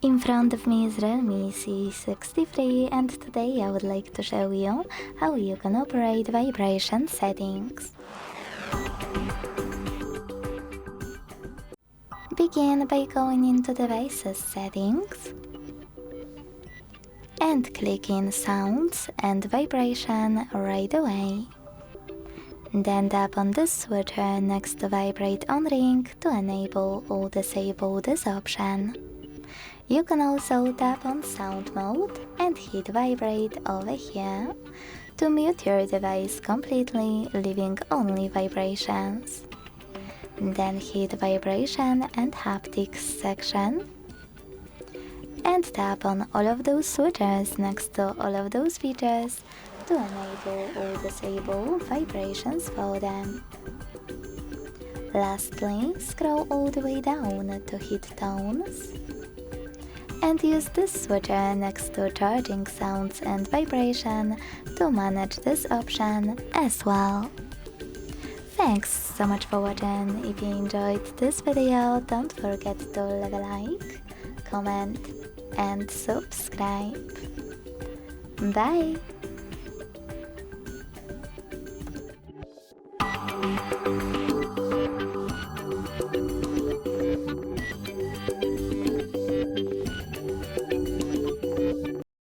In front of me is REALME C63 and today I would like to show you how you can operate vibration settings. Begin by going into Devices Settings and click in Sounds and Vibration right away. Then tap on this switcher next to Vibrate on ring to enable or disable this option. You can also tap on Sound Mode and hit Vibrate over here to mute your device completely, leaving only vibrations. Then hit Vibration and Haptics section and tap on all of those switches next to all of those features to enable or disable vibrations for them. Lastly, scroll all the way down to hit Tones and use this switcher next to Charging Sounds and Vibration to manage this option as well. Thanks so much for watching. If you enjoyed this video, don't forget to leave a like, comment and subscribe. Bye!